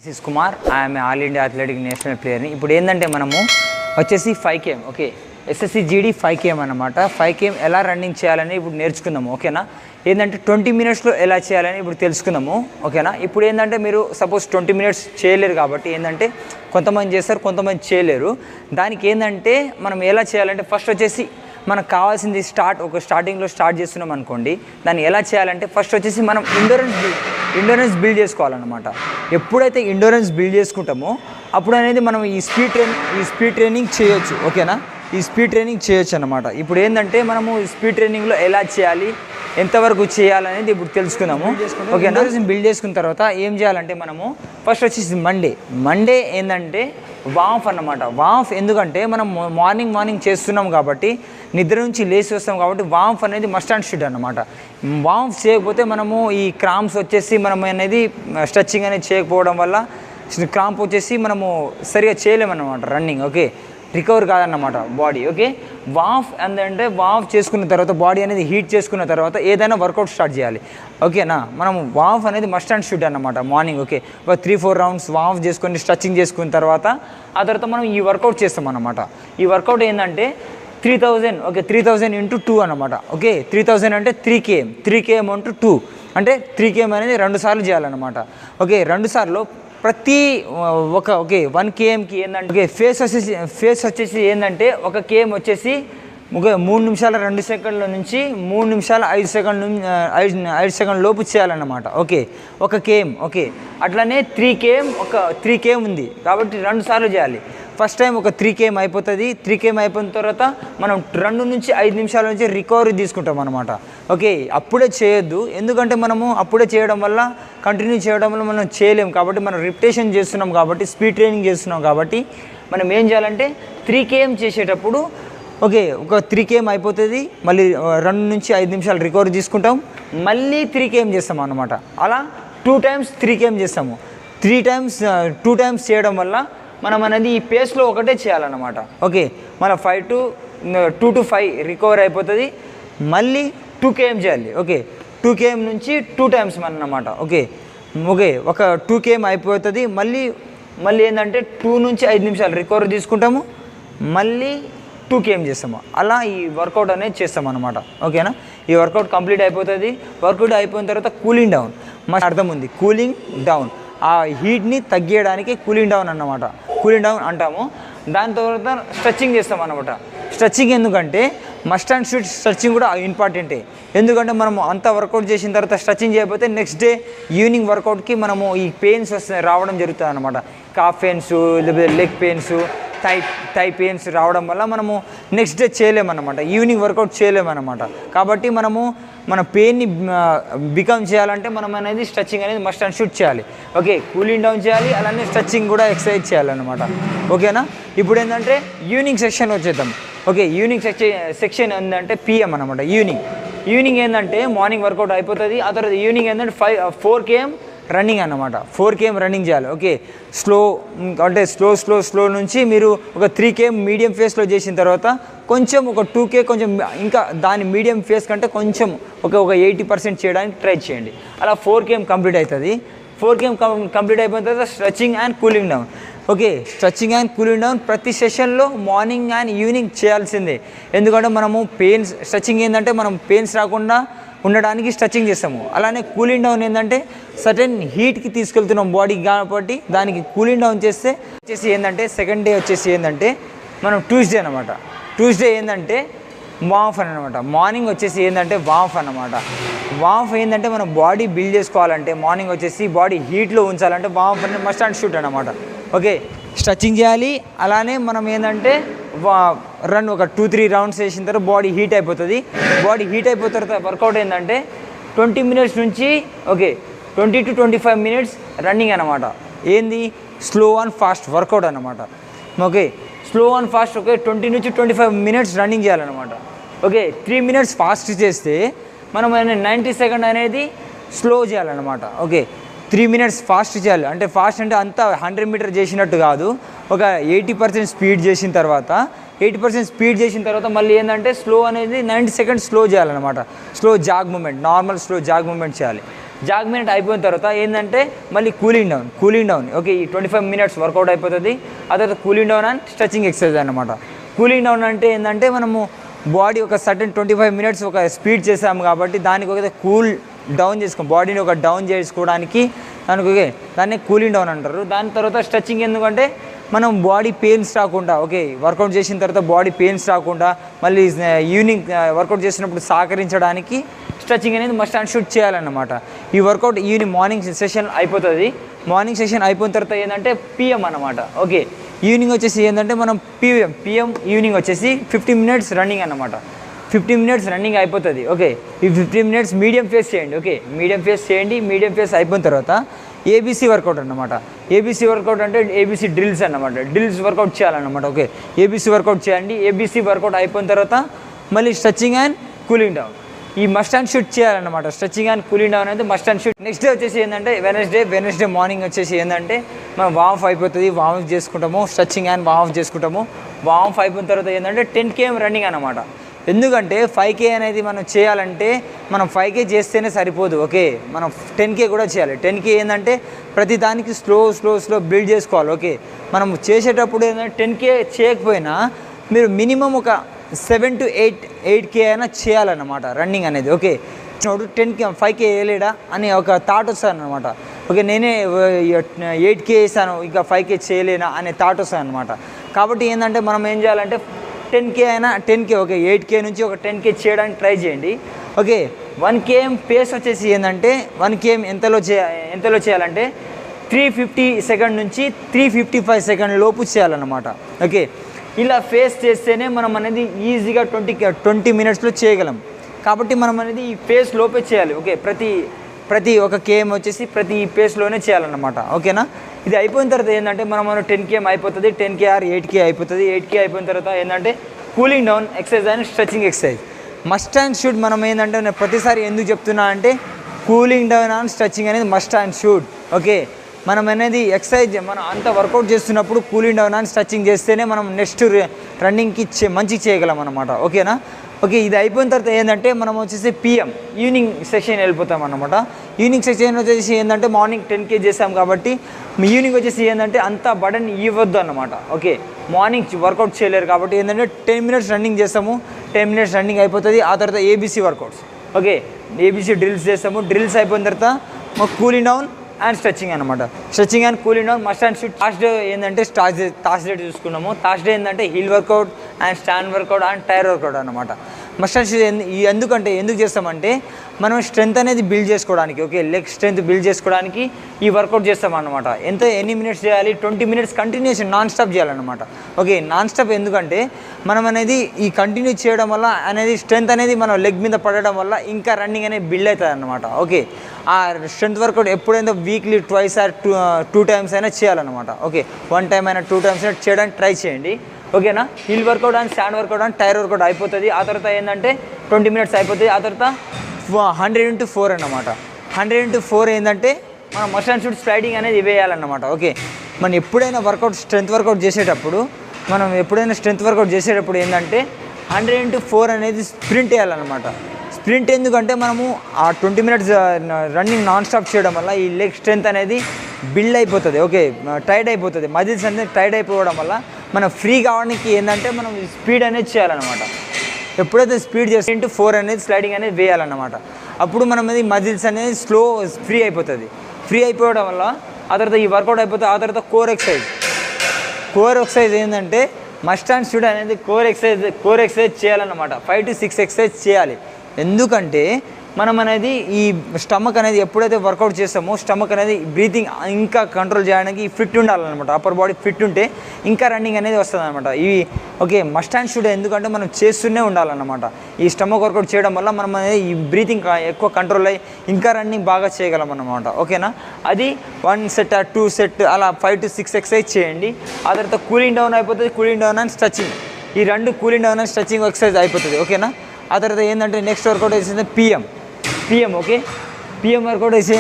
This is Kumar. I'm all India athletic national ప్లేయర్ని. ఇప్పుడు ఏంటంటే మనము వచ్చేసి 5km okay SSC GD 5km అనమాట. 5km ఎలా రన్నింగ్ చేయాలని ఇప్పుడు నేర్చుకుందాము ఓకేనా. ఏంటంటే 20 minutesలో ఎలా చేయాలని ఇప్పుడు తెలుసుకుందాము ఓకేనా. ఇప్పుడు ఏంటంటే మీరు సపోజ్ 20 minutes చేయలేరు కాబట్టి ఏంటంటే కొంతమంది చేస్తారు, కొంతమంది చేయలేరు. దానికి ఏంటంటే మనం ఎలా చేయాలంటే ఫస్ట్ వచ్చేసి మనకు కావాల్సింది స్టార్టింగ్లో స్టార్ట్ చేస్తున్నాం అనుకోండి. దాన్ని ఎలా చేయాలంటే ఫస్ట్ వచ్చేసి మనం ఎండ్యూరెన్స్ బిల్డ్ చేసుకోవాలన్నమాట. ఎప్పుడైతే ఎండ్యూరెన్స్ బిల్డ్ చేసుకుంటామో అప్పుడు అనేది మనం ఈ స్పీడ్ ట్రైనింగ్ చేయొచ్చు ఓకేనా. ఈ స్పీడ్ ట్రైనింగ్ చేయొచ్చు అనమాట. ఇప్పుడు ఏంటంటే మనము స్పీడ్ ట్రైనింగ్లో ఎలా చేయాలి, ఎంతవరకు చేయాలనేది ఇప్పుడు తెలుసుకుందాము ఓకేనా. బిల్డ్ చేసుకున్న తర్వాత ఏం చేయాలంటే మనము ఫస్ట్ వచ్చేసి మండే ఏంటంటే వార్మ్ అన్నమాట. వార్మ్ ఎందుకంటే మనం మార్నింగ్ చేస్తున్నాం కాబట్టి, నిద్ర నుంచి లేచి వస్తాం కాబట్టి వార్మ్ అనేది మస్ట్ అండ్ షుడ్ అన్నమాట. వార్మ్ చేయకపోతే మనము ఈ క్రాంప్స్ వచ్చేసి మనం అనేది స్ట్రెచ్చింగ్ అనేది చేయకపోవడం వల్ల క్రాంప్ వచ్చేసి మనము సరిగా చేయలేమన్నమాట రన్నింగ్ ఓకే. రికవర్ కాదన్నమాట బాడీ ఓకే. వార్మ్ అంటే వార్మ్ చేసుకున్న తర్వాత బాడీ అనేది హీట్ చేసుకున్న తర్వాత ఏదైనా వర్కౌట్ స్టార్ట్ చేయాలి ఓకేనా. మనం వార్మ్ అనేది మస్ట్ అండ్ షుడ్ అన్నమాట మార్నింగ్ ఓకే. ఒక 3-4 rounds వార్మ్ చేసుకొని స్ట్రెచ్చింగ్ చేసుకున్న తర్వాత ఆ తర్వాత మనం ఈ వర్కౌట్ చేస్తాం అన్నమాట. ఈ వర్కౌట్ ఏంటంటే 3000 ఓకే 3000 × 2 అనమాట ఓకే. 3000 అంటే 3km × 2 అంటే 3km అనేది 2 సార్లు చేయాలన్నమాట ఓకే. 2 సార్లు ప్రతి ఓకే 1kmకి ఏంటంటే ఓకే ఫేస్ వచ్చేసి ఏంటంటే 1km వచ్చేసి 3 నిమిషాల 2 సెకండ్ల నుంచి 3 నిమిషాల 5 సెకండ్ల లోపు చేయాలన్నమాట ఓకే 1km ఓకే. అట్లనే 3km ఉంది కాబట్టి 2 సార్లు చేయాలి. ఫస్ట్ టైం ఒక 3km అయిపోతుంది. 3km అయిపోయిన తర్వాత మనం 2 నుంచి 5 నిమిషాల నుంచి రికవరీ తీసుకుంటాం అనమాట ఓకే. అప్పుడే చేయొద్దు, ఎందుకంటే మనము అప్పుడే చేయడం వల్ల కంటిన్యూ చేయడం వల్ల మనం చేయలేము కాబట్టి మనం రిపిటేషన్ చేస్తున్నాం కాబట్టి స్పీడ్ ట్రైనింగ్ చేస్తున్నాం కాబట్టి మనం ఏం చేయాలంటే 3km చేసేటప్పుడు ఓకే ఒక 3km అయిపోతుంది, మళ్ళీ 2 నుంచి 5 నిమిషాలు రికవరీ తీసుకుంటాం, మళ్ళీ 3km చేస్తాం అన్నమాట. అలా 2 times 3km చేస్తాము. 2 times చేయడం వల్ల మనం అనేది ఈ పేస్లో ఒకటే చేయాలన్నమాట ఓకే. మళ్ళీ 2 to 5 రికవర్ అయిపోతుంది, మళ్ళీ 2km చేయాలి ఓకే. 2km నుంచి 2 times అన్నమాట ఓకే. ఒక 2km అయిపోతుంది, మళ్ళీ ఏంటంటే 2 నుంచి 5 నిమిషాలు రికవరీ తీసుకుంటాము, మళ్ళీ 2km చేస్తాము. అలా ఈ వర్కౌట్ అనేది చేస్తాం అన్నమాట ఓకేనా. ఈ వర్కౌట్ కంప్లీట్ అయిపోతుంది. వర్కౌట్ అయిపోయిన తర్వాత కూలింగ్ డౌన్ మస్తు అర్థం ఉంది. కూలింగ్ డౌన్ ఆ హీట్ని తగ్గించడానికి కూలింగ్ డౌన్ అన్నమాట, కూలింగ్ డౌన్ అంటాము. దాని తర్వాత స్ట్రెచ్చింగ్ చేస్తాం అన్నమాట. స్ట్రెచ్చింగ్ ఎందుకంటే మస్ట్ అండ్ షుడ్ స్ట్రెచ్చింగ్ కూడా ఇంపార్టెంటే. ఎందుకంటే మనము అంత వర్కౌట్ చేసిన తర్వాత స్ట్రెచ్చింగ్ చేయకపోతే నెక్స్ట్ డే ఈవినింగ్ వర్కౌట్కి మనము ఈ పెయిన్స్ రావడం జరుగుతుంది అన్నమాట. కాఫ్ పెయిన్స్, లేకపోతే లెగ్ పెయిన్స్, థై పెయిన్స్ రావడం వల్ల మనము నెక్స్ట్ డే చేయలేమన్నమాట, ఈవినింగ్ వర్కౌట్ చేయలేమన్నమాట. కాబట్టి మనము మన పెయిన్ని బికమ్ చేయాలంటే మనం అనేది స్ట్రెచ్చింగ్ అనేది మస్ట్ అండ్ షుడ్ చేయాలి ఓకే. కూలింగ్ డౌన్ చేయాలి, అలానే స్ట్రెచ్చింగ్ కూడా ఎక్సర్సైజ్ చేయాలన్నమాట ఓకేనా. ఇప్పుడు ఏంటంటే ఈవినింగ్ సెక్షన్ వచ్చేద్దాం ఓకే. ఈవినింగ్ సెక్షన్ ఏంటంటే PM అనమాట. ఈవినింగ్ ఏంటంటే మార్నింగ్ వర్కౌట్ అయిపోతుంది. ఆ తర్వాత ఈవినింగ్ ఏంటంటే 4km రన్నింగ్ అన్నమాట. 4km రన్నింగ్ చేయాలి ఓకే. స్లో అంటే స్లో నుంచి మీరు ఒక 3km మీడియం ఫేస్లో చేసిన తర్వాత కొంచెం ఒక 2k కొంచెం ఇంకా దాని మీడియం ఫేస్ కంటే కొంచెం ఒక 80% చేయడానికి ట్రై చేయండి. అలా 4km కంప్లీట్ అవుతుంది. 4km కంప్లీట్ అయిపోయిన తర్వాత stretching and cooling down okay. Stretching and cooling down ప్రతి సెషన్లో మార్నింగ్ అండ్ ఈవినింగ్ చేయాల్సిందే. ఎందుకంటే మనము స్ట్రెచ్చింగ్ ఏంటంటే మనం పెయిన్స్ రాకుండా ఉండడానికి స్ట్రెచ్చింగ్ చేస్తాము. అలానే కూలింగ్ డౌన్ ఏంటంటే సర్టెన్ హీట్కి తీసుకెళ్తున్నాం బాడీ కాబట్టి దానికి కూలింగ్ డౌన్ వచ్చేసి ఏంటంటే సెకండ్ డే వచ్చేసి ఏంటంటే మనం ట్యూస్డే అనమాట. ట్యూస్డే ఏంటంటే వార్మ్ అనమాట. మార్నింగ్ వచ్చేసి ఏంటంటే వార్మ్ అనమాట. వార్మ్ ఏంటంటే మనం బాడీ బిల్డ్ చేసుకోవాలంటే మార్నింగ్ వచ్చేసి బాడీ హీట్లో ఉంచాలంటే వార్మ్ అనేది మస్ట్ అండ్ షుడ్ అనమాట ఓకే. స్ట్రెచ్చింగ్ చేయాలి, అలానే మనం ఏంటంటే రన్ ఒక 2-3 rounds వేసిన తర్వాత బాడీ హీట్ అయిపోతుంది. బాడీ హీట్ అయిపోయిన తర్వాత వర్కౌట్ ఏంటంటే 20 minutes నుంచి ఓకే 20 to 25 minutes రన్నింగ్ అనమాట. ఏంది స్లో అండ్ ఫాస్ట్ వర్కౌట్ అనమాట okay. Slow and fast okay 20 నుంచి 25 minutes రన్నింగ్ చేయాలన్నమాట ఓకే. 3 minutes ఫాస్ట్ చేస్తే మనం 90 seconds అనేది స్లో చేయాలన్నమాట ఓకే. 3 minutes ఫాస్ట్ చేయాలి. అంటే ఫాస్ట్ అంటే అంతా 100 meter చేసినట్టు కాదు, ఒక 80% స్పీడ్ చేసిన తర్వాత 80% స్పీడ్ చేసిన తర్వాత మళ్ళీ ఏంటంటే స్లో అనేది 90 seconds స్లో చేయాలన్నమాట. Slow jog movement, normal slow jog movement చేయాలి. జాగ్ మినిట్ అయిపోయిన తర్వాత ఏంటంటే మళ్ళీ కూలింగ్ డౌన్ ఓకే ఈ 25 మినిట్స్ వర్కౌట్ అయిపోతుంది. ఆ తర్వాత cooling down and stretching exercise అనమాట. కూలింగ్ డౌన్ అంటే ఏంటంటే మనము బాడీ ఒక సర్టెన్ 25 మినిట్స్ ఒక స్పీడ్ చేసాము కాబట్టి దానికి ఒక కూల్ డౌన్ చేసుకో బాడీని ఒక డౌన్ చేసుకోవడానికి దానికి దాన్ని కూలింగ్ డౌన్ అంటారు. దాని తర్వాత స్ట్రెచింగ్ ఎందుకంటే మనం బాడీ పెయిన్స్ రాకుండా ఓకే వర్కౌట్ చేసిన తర్వాత బాడీ పెయిన్స్ రాకుండా మళ్ళీ ఈవినింగ్ వర్కౌట్ చేసినప్పుడు సహకరించడానికి స్ట్రెచింగ్ అనేది మస్ట్ అండ్ షుడ్ చేయాలన్నమాట. ఈ వర్కౌట్ ఈవినింగ్ మార్నింగ్ సెషన్ అయిపోతుంది. మార్నింగ్ సెషన్ అయిపోయిన తర్వాత ఏంటంటే పిఎం అన్నమాట. ఓకే ఈవినింగ్ వచ్చేసి ఏంటంటే మనం పిఎం ఈవినింగ్ వచ్చేసి 15 మినిట్స్ రన్నింగ్ అన్నమాట. 15 మినిట్స్ రన్నింగ్ అయిపోతుంది. ఓకే ఈ 15 మినిట్స్ మీడియం ఫేస్ చేయండి. ఓకే మీడియం ఫేస్ చేయండి. మీడియం ఫేస్ అయిపోయిన తర్వాత ఏబీసీ వర్కౌట్ అన్నమాట. ఏబీసీ వర్కౌట్ అంటే ఏబీసీ డ్రిల్స్ అన్నమాట. డ్రిల్స్ వర్కౌట్ చేయాలన్నమాట. ఓకే ఏబీసీ వర్కౌట్ చేయండి. ఏబీసీ వర్కౌట్ అయిపోయిన తర్వాత మళ్ళీ స్ట్రెచింగ్ అండ్ కూలింగ్ డౌన్ ఈ మస్ట్ అండ్ షుడ్ చేయాలన్నమాట. స్ట్రెచింగ్ అండ్ కూలింగ్ డౌన్ అయితే must and should. Next day వచ్చేసి ఏంటంటే వెనస్డే మార్నింగ్ వచ్చేసి ఏంటంటే మనం వార్మ్ అయిపోతుంది. వార్మ్ చేసుకుంటాము. స్ట్రెచింగ్ అండ్ వార్మ్ చేసుకుంటాము. వార్మ్ అయిపోయిన తర్వాత ఏంటంటే 10 km రన్నింగ్ అన్నమాట. ఎందుకంటే 5K అనేది మనం చేయాలంటే మనం 5K చేస్తేనే సరిపోదు. ఓకే మనం 10K కూడా చేయాలి. 10K ఏంటంటే ప్రతి దానికి స్లో బిల్డ్ చేసుకోవాలి. ఓకే మనం చేసేటప్పుడు ఏంటంటే 10K చేయకపోయినా మీరు మినిమం ఒక 7 to 8K అయినా చేయాలన్నమాట రన్నింగ్ అనేది. ఓకే 10K 5K వేయలేడా అని ఒక థాట్ వస్తుంది అనమాట. ఓకే నేనే 8K వేసాను ఇంకా 5K చేయలేనా అనే థాట్ వస్తుంది అనమాట. కాబట్టి ఏంటంటే మనం ఏం చేయాలంటే 10K అయినా 10K ఓకే 8K నుంచి ఒక 10K చేయడానికి ట్రై చేయండి. ఓకే 1 km పేస్ వచ్చేసి ఏంటంటే 1 km ఎంతలో చేయాలంటే 350 సెకండ్ నుంచి 355 సెకండ్ లోపు చేయాలన్నమాట. ఓకే ఇలా ఫేస్ చేస్తేనే మనం అనేది ఈజీగా 20 మినిట్స్లో చేయగలం. కాబట్టి మనం అనేది ఈ ఫేస్ లోపే చేయాలి. ఓకే ప్రతి ఒక కేఎం వచ్చేసి ప్రతి ఫేస్లోనే చేయాలన్నమాట. ఓకేనా ఇది అయిపోయిన తర్వాత ఏంటంటే మనం 10 km అయిపోతుంది. 10K ఆర్ 8K అయిపోతుంది. 8K అయిపోయిన తర్వాత ఏంటంటే cooling down exercise and stretching exercise must and should. మనం ఏంటంటే నేను ప్రతిసారి ఎందుకు చెప్తున్నా అంటే కూలింగ్ డౌన్ అండ్ స్ట్రెచింగ్ అనేది మస్ట్ అండ్ షుడ్. ఓకే మనం అనేది ఎక్సర్సైజ్ మనం అంత వర్కౌట్ చేస్తున్నప్పుడు కూలింగ్ డౌన్ అండ్ స్ట్రెచింగ్ చేస్తేనే మనం నెక్స్ట్ రన్నింగ్కి మంచిగా చేయగలం అన్నమాట. ఓకేనా ఓకే ఇది అయిపోయిన తర్వాత ఏంటంటే మనం వచ్చేసి పిఎం ఈవినింగ్ సెషన్ వెళ్ళిపోతాం అన్నమాట. ఈవినింగ్ సెషన్ వచ్చేసి ఏంటంటే మార్నింగ్ 10K చేసాం కాబట్టి ఈవినింగ్ వచ్చేసి ఏంటంటే అంత బటన్ ఇవ్వద్దు అన్నమాట. ఓకే మార్నింగ్ వర్కౌట్ చేయలేరు కాబట్టి ఏంటంటే 10 మినిట్స్ రన్నింగ్ చేస్తాము. 10 మినిట్స్ రన్నింగ్ అయిపోతుంది. ఆ తర్వాత ABC workouts okay ABC drills చేస్తాము. డ్రిల్స్ అయిపోయిన తర్వాత మాకు కూలింగ్ డౌన్ అండ్ స్ట్రెచింగ్ అనమాట. Stretching and cooling down must and should. Thursday ఏంటంటే థర్స్డే చూసుకున్నాము. థర్స్డే ఏంటంటే hill workout and stand workout and tyre workout అనమాట. మస్ట్ అండ్ షుడ్ ఎందుకు చేస్తామంటే మనం స్ట్రెంత్ అనేది బిల్డ్ చేసుకోవడానికి ఓకే లెగ్ స్ట్రెంత్ బిల్డ్ చేసుకోవడానికి ఈ వర్కౌట్ చేస్తాం అనమాట. ఎన్ని మినిట్స్ చేయాలి 20 మినిట్స్ కంటిన్యూషన్ నాన్ స్టాప్ చేయాలన్నమాట. ఓకే నాన్ స్టాప్ ఎందుకంటే మనం అనేది ఈ కంటిన్యూ చేయడం వల్ల అనేది స్ట్రెంత్ అనేది మనం లెగ్ మీద పడడం వల్ల ఇంకా రన్నింగ్ అనేది బిల్డ్ అవుతుంది అనమాట. ఓకే ఆ స్ట్రెంత్ వర్కౌట్ ఎప్పుడైనా వీక్లీ 2 ఆర్ 2 టైమ్స్ అయినా చేయాలన్నమాట. ఓకే 1 టైం అయినా 2 టైమ్స్ అయినా చేయడానికి ట్రై చేయండి. ఓకేనా hill workout and stand workout and tyre workout అయిపోతుంది. ఆ తర్వాత ఏంటంటే 20 మినిట్స్ అయిపోతుంది. ఆ తర్వాత 100x4 అన్నమాట. 100x4 ఏంటంటే మనం మస్ట్ అండ్ షుడ్ స్లైడింగ్ అనేది వేయాలన్నమాట. ఓకే మనం ఎప్పుడైనా స్ట్రెంత్ వర్కౌట్ చేసేటప్పుడు ఏంటంటే 100x4 అనేది స్ప్రింట్ వేయాలన్నమాట. స్ప్రింట్ ఎందుకంటే మనము ఆ 20 మినిట్స్ రన్నింగ్ నాన్ స్టాప్ చేయడం వల్ల ఈ లెగ్ స్ట్రెంత్ అనేది బిల్డ్ అయిపోతుంది. ఓకే టైట్ అయిపోతుంది. మజిల్స్ అనేది టైట్ అయిపోవడం వల్ల మనం ఫ్రీ కావడానికి ఏంటంటే మనం స్పీడ్ అనేది చేయాలన్నమాట. ఎప్పుడైతే స్పీడ్ చేస్తే 4 అనేది స్లైడింగ్ అనేది వేయాలన్నమాట. అప్పుడు మనం అనేది మజిల్స్ అనేది ఫ్రీ అయిపోతుంది. ఫ్రీ అయిపోవడం వల్ల ఆ తర్వాత ఈ వర్కౌట్ అయిపోతుంది. ఆ తర్వాత కోర్ ఎక్సర్సైజ్ ఏంటంటే మస్ట్ అండ్ షుడ్ అనేది కోర్ ఎక్సర్సైజ్ చేయాలన్నమాట. 5 to 6 ఎక్సర్సైజ్ చేయాలి. ఎందుకంటే మనం అనేది ఈ స్టమక్ అనేది ఎప్పుడైతే వర్కౌట్ చేస్తామో స్టమక్ అనేది బ్రీతింగ్ ఇంకా కంట్రోల్ చేయడానికి ఫిట్ ఉండాలన్నమాట. అప్పర్ బాడీ ఫిట్ ఉంటే ఇంకా రన్నింగ్ అనేది వస్తుంది అనమాట. ఇవి ఓకే మస్ట్ అండ్ షుడ్ ఎందుకంటే మనం చేస్తూనే ఉండాలన్నమాట. ఈ స్టమక్ వర్కౌట్ చేయడం వల్ల మనం అనేది ఈ బ్రీతింగ్ ఎక్కువ కంట్రోల్ అయ్యి ఇంకా రన్నింగ్ బాగా చేయగలం అన్నమాట. ఓకేనా అది 1 సెట్ 2 సెట్ అలా 5 to 6 ఎక్సర్సైజ్ చేయండి. ఆ తర్వాత కూలింగ్ డౌన్ అయిపోతుంది. కూలింగ్ డౌన్ అండ్ స్ట్రెచింగ్ ఈ 2 cooling down and stretching exercise అయిపోతుంది. ఓకేనా ఆ తర్వాత ఏంటంటే నెక్స్ట్ వర్కౌట్ వేసింది పిఎం ఓకే పిఎం వర్కౌట్ వేసి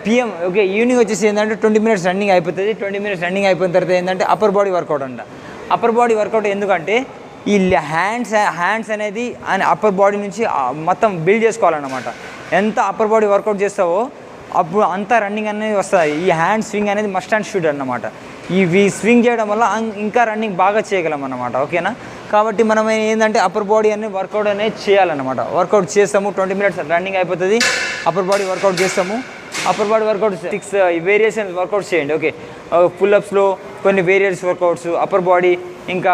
పిఎం ఓకే ఈవినింగ్ వచ్చేసి ఏంటంటే 20 మినిట్స్ రన్నింగ్ అయిపోతుంది. 20 మినిట్స్ రన్నింగ్ అయిపోయిన తర్వాత ఏంటంటే అప్పర్ బాడీ వర్కౌట్ అంట. అప్పర్ బాడీ వర్కౌట్ ఎందుకంటే ఈ హ్యాండ్స్ అనేది అప్పర్ బాడీ నుంచి మొత్తం బిల్డ్ చేసుకోవాలన్నమాట. ఎంత అప్పర్ బాడీ వర్కౌట్ చేస్తావో అప్పుడు అంత రన్నింగ్ అనేది వస్తుంది. ఈ హ్యాండ్ స్వింగ్ అనేది మస్ట్ అండ్ షుడ్ అన్నమాట. ఇవి స్వింగ్ చేయడం వల్ల ఇంకా రన్నింగ్ బాగా చేయగలం అన్నమాట. ఓకేనా? కాబట్టి మనం ఏంటంటే అప్పర్ బాడీ అనేది వర్కౌట్ అనేది చేయాలన్నమాట. వర్కౌట్ చేస్తాము, 20 minutes రన్నింగ్ అయిపోతుంది. అప్పర్ బాడీ వర్కౌట్ చేస్తాము. Upper body work out 6 variations workouts చేయండి. ఓకే, పుల్అప్స్లో కొన్ని వేరియస్ వర్కౌట్స్, అప్పర్ బాడీ ఇంకా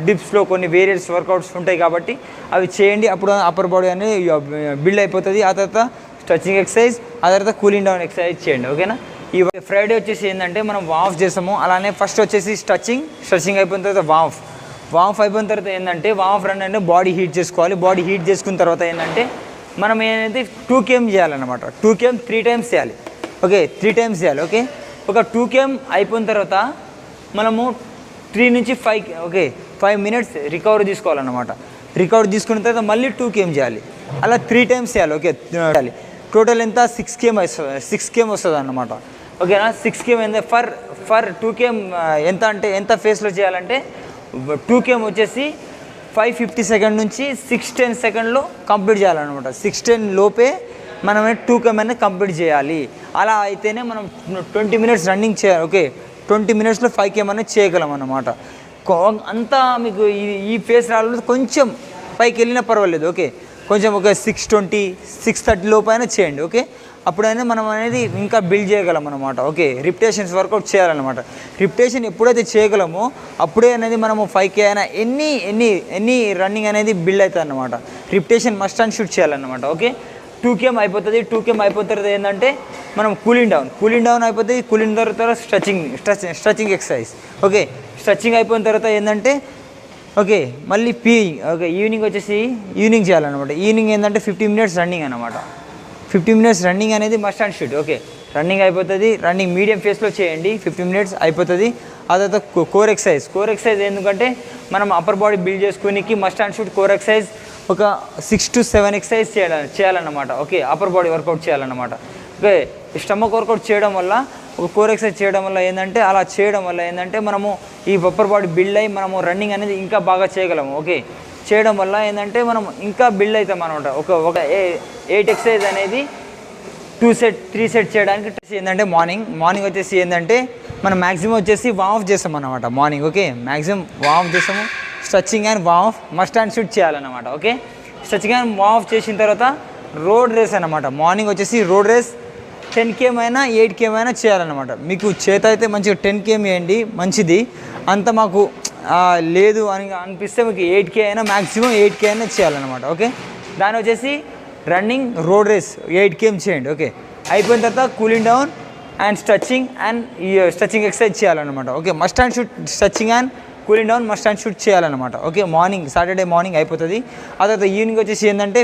డిప్స్లో కొన్ని వేరియస్ వర్కౌట్స్ ఉంటాయి కాబట్టి అవి చేయండి. అప్పుడు అప్పర్ బాడీ అనేది బిల్డ్ అయిపోతుంది. ఆ తర్వాత స్ట్రెచింగ్ ఎక్సర్సైజ్, ఆ తర్వాత కూలింగ్ డౌన్ ఎక్సర్సైజ్ చేయండి. ఓకేనా? ఈ ఫ్రైడే వచ్చేసి ఏంటంటే మనం వార్మ్ చేస్తాము. అలానే ఫస్ట్ వచ్చేసి స్ట్రెచింగ్ అయిపోయిన తర్వాత వార్మ్ అయిపోయిన తర్వాత ఏంటంటే వార్మ్ రన్ అంటే బాడీ హీట్ చేసుకోవాలి. బాడీ హీట్ చేసుకున్న తర్వాత ఏంటంటే మనం ఏంటంటే 2 km చేయాలన్నమాట. 2 km 3 times చేయాలి. ఓకే, 3 times చేయాలి. ఓకే, ఒక 2 km అయిపోయిన తర్వాత మనము 3 నుంచి 5 minutes రికవరీ తీసుకోవాలన్నమాట. రికవరీ తీసుకున్న తర్వాత మళ్ళీ 2 km చేయాలి. అలా 3 times చేయాలి. ఓకే, టోటల్ ఎంత 6 km వస్తుంది అన్నమాట. ఓకేనా? 6 km ఎంత ఫర్ 2 km ఎంత అంటే ఎంత ఫేస్లో చేయాలంటే 2 km వచ్చేసి 5:50 seconds నుంచి 6:10 seconds కంప్లీట్ చేయాలన్నమాట. 6:10 లోపే మనం 2 km అనేది కంప్లీట్ చేయాలి. అలా అయితేనే మనం 20 minutes రన్నింగ్ చేయాలి. ఓకే, 20 minutesలో 5 km అనేది చేయగలం అన్నమాట. అంతా మీకు ఈ ఫేస్ రావడం కొంచెం పైకి వెళ్ళినా పర్వాలేదు. ఓకే, కొంచెం ఒక 6:20 6:30 లోపు అయినా చేయండి. ఓకే, అప్పుడైనా మనం అనేది ఇంకా బిల్డ్ చేయగలం అన్నమాట. ఓకే, రిపిటేషన్స్ వర్కౌట్ చేయాలన్నమాట. రిపిటేషన్ ఎప్పుడైతే చేయగలమో అప్పుడే అనేది మనము 5K అయినా ఎన్ని రన్నింగ్ అనేది బిల్డ్ అవుతుంది అన్నమాట. రిపిటేషన్ మస్ట్ అండ్ షుడ్ చేయాలన్నమాట. ఓకే, 2 km అయిపోతుంది. 2 km అయిపోయిన తర్వాత ఏంటంటే మనం కూలింగ్ డౌన్ అయిపోతుంది. కూలింగ్ తర్వాత స్ట్రెచింగ్ ఎక్సర్సైజ్. ఓకే, స్ట్రెచింగ్ అయిపోయిన తర్వాత ఏంటంటే ఓకే మళ్ళీ ఓకే ఈవినింగ్ వచ్చేసి ఈవినింగ్ చేయాలన్నమాట. ఈవినింగ్ ఏంటంటే 15 minutes రన్నింగ్ అనమాట. 15 minutes రన్నింగ్ అనేది must and should. Okay, running అయిపోతుంది. రన్నింగ్ మీడియం ఫేస్లో చేయండి. 15 minutes అయిపోతుంది. ఆ తర్వాత కోర్ ఎక్సర్సైజ్ ఎందుకంటే మనం అప్పర్ బాడీ బిల్డ్ చేసుకునేకి must and should core exercise ఒక 6 to 7 ఎక్సర్సైజ్ చేయాలన్నమాట. ఓకే, అప్పర్ బాడీ వర్కౌట్ చేయాలన్నమాట. ఓకే, స్టమక్ వర్కౌట్ చేయడం వల్ల ఒక కోర్ ఎక్సర్సైజ్ చేయడం వల్ల ఏంటంటే అలా చేయడం వల్ల ఏంటంటే మనము ఈ అప్పర్ బాడీ బిల్డ్ అయ్యి మనము రన్నింగ్ అనేది ఇంకా బాగా చేయగలము. ఓకే, చేయడం వల్ల ఏంటంటే మనం ఇంకా బిల్డ్ అవుతాం అనమాట. ఒక 8 ఎక్సర్సైజ్ అనేది 3 సెట్ చేయడానికి ఏంటంటే మార్నింగ్ వచ్చేసి ఏంటంటే మనం మ్యాక్సిమం వచ్చేసి వార్మ్ చేస్తాం అన్నమాట. మార్నింగ్ ఓకే మ్యాక్సిమం వార్మ్ చేస్తాము. Stretching and warm must and should చేయాలన్నమాట. ఓకే, స్ట్రెచింగ్ అండ్ వార్మ్ చేసిన తర్వాత రోడ్ రేస్ అనమాట. మార్నింగ్ వచ్చేసి రోడ్ రేస్ 10 km అయినా 8 km అయినా చేయాలన్నమాట. మీకు చేత అయితే మంచిగా 10 km వేయండి, మంచిది. అంత మాకు లేదు అని అనిపిస్తే మీకు 8K అయినా మ్యాక్సిమం 8K అయినా చేయాలన్నమాట. ఓకే, దాని వచ్చేసి రన్నింగ్ రోడ్ రేస్ 8 km చేయండి. ఓకే, అయిపోయిన తర్వాత cooling down and stretching exercise చేయాలన్నమాట. Okay, must and should stretching and cooling down must and should చేయాలన్నమాట. ఓకే, సాటర్డే మార్నింగ్ అయిపోతుంది. ఆ తర్వాత ఈవినింగ్ వచ్చేసి ఏంటంటే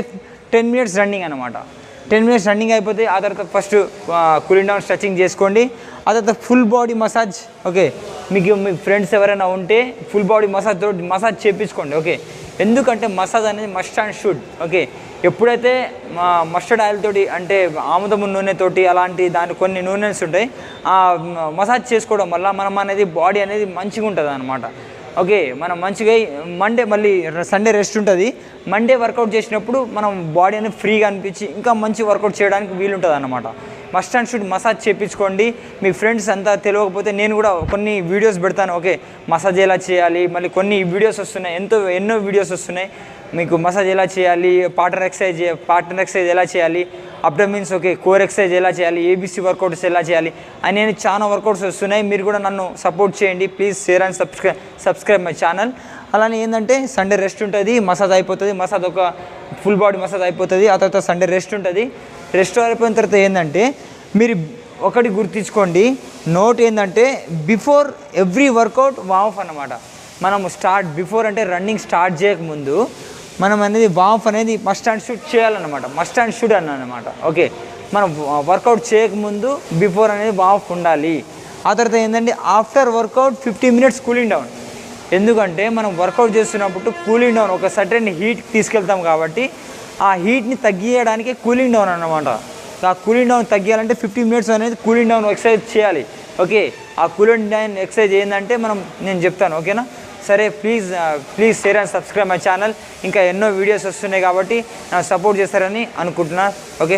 10 minutes రన్నింగ్ అనమాట. 10 minutes రన్నింగ్ అయిపోతే ఆ తర్వాత ఫస్ట్ కూలింగ్ డౌన్ స్ట్రెచింగ్ చేసుకోండి. ఆ తర్వాత ఫుల్ బాడీ మసాజ్. ఓకే, మీ ఫ్రెండ్స్ ఎవరైనా ఉంటే ఫుల్ బాడీ మసాజ్ చేయించుకోండి. ఓకే, ఎందుకంటే మసాజ్ అనేది మస్ట్ అండ్ షుడ్. ఓకే, ఎప్పుడైతే మస్టర్డ్ ఆయిల్ తోటి అంటే ఆముదము నూనెతోటి అలాంటి కొన్ని నూనెస్ ఉంటాయి, ఆ మసాజ్ చేసుకోవడం వల్ల మనం అనేది బాడీ అనేది మంచిగా ఉంటుంది అన్నమాట. ఓకే, మనం మంచిగా మండే మళ్ళీ సండే రెస్ట్ ఉంటుంది. మండే వర్కౌట్ చేసినప్పుడు మనం బాడీ అనేది ఫ్రీగా అనిపించి ఇంకా మంచి వర్కౌట్ చేయడానికి వీలుంటుంది అన్నమాట. మస్ట్ అండ్ షుడ్ మసాజ్ చేయించుకోండి. మీ ఫ్రెండ్స్ అంతా తెలియకపోతే నేను కూడా కొన్ని వీడియోస్ పెడతాను. ఓకే, మసాజ్ ఎలా చేయాలి, మళ్ళీ కొన్ని వీడియోస్ వస్తున్నాయి, ఎన్నో వీడియోస్ వస్తున్నాయి. మీకు మసాజ్ ఎలా చేయాలి, పార్ట్నర్ ఎక్సర్సైజ్ ఎలా చేయాలి, అబ్డమిన్స్ ఓకే కోర్ ఎక్సర్సైజ్ ఎలా చేయాలి, ఏబీసీ వర్కౌట్స్ ఎలా చేయాలి అని నేను చాలా వర్కౌట్స్ వస్తున్నాయి. మీరు కూడా నన్ను సపోర్ట్ చేయండి please. Share and subscribe my channel. అలానే ఏంటంటే సండే రెస్ట్ ఉంటుంది, మసాజ్ అయిపోతుంది. మసాజ్ ఒక ఫుల్ బాడీ మసాజ్ అయిపోతుంది. ఆ తర్వాత సండే రెస్ట్ ఉంటుంది. రెస్ట్ అయిపోయిన తర్వాత ఏంటంటే మీరు ఒకటి గుర్తించుకోండి, నోట్ ఏంటంటే బిఫోర్ ఎవ్రీ వర్కౌట్ వార్మ్ అన్నమాట. మనం బిఫోర్ అంటే రన్నింగ్ స్టార్ట్ చేయకముందు మనం అనేది వార్మ్ అనేది మస్ట్ అండ్ షుడ్ చేయాలన్నమాట. మస్ట్ అండ్ షుడ్ అన్నమాట. ఓకే, మనం వర్కౌట్ చేయకముందు బిఫోర్ అనేది వార్మ్ ఉండాలి. ఆ తర్వాత ఏంటంటే after workout 15 minutes cooling down. ఎందుకంటే మనం వర్కౌట్ చేస్తున్నప్పుడు కూలింగ్ డౌన్ ఒక సర్టెన్ హీట్ తీసుకెళ్తాం కాబట్టి ఆ హీట్ని తగ్గించడానికి కూలింగ్ డౌన్ అన్నమాట. ఆ కూలింగ్ డౌన్ తగ్గియాలంటే 15 minutes అనేది కూలింగ్ డౌన్ ఎక్సర్సైజ్ చేయాలి. ఓకే, ఆ కూలింగ్ డౌన్ ఎక్సర్సైజ్ ఏంటంటే నేను చెప్తాను. ఓకేనా, సరే please share and subscribe my channel. ఇంకా ఎన్నో వీడియోస్ వస్తున్నాయి కాబట్టి నాకు సపోర్ట్ చేస్తారని అనుకుంటున్నాను. ఓకే.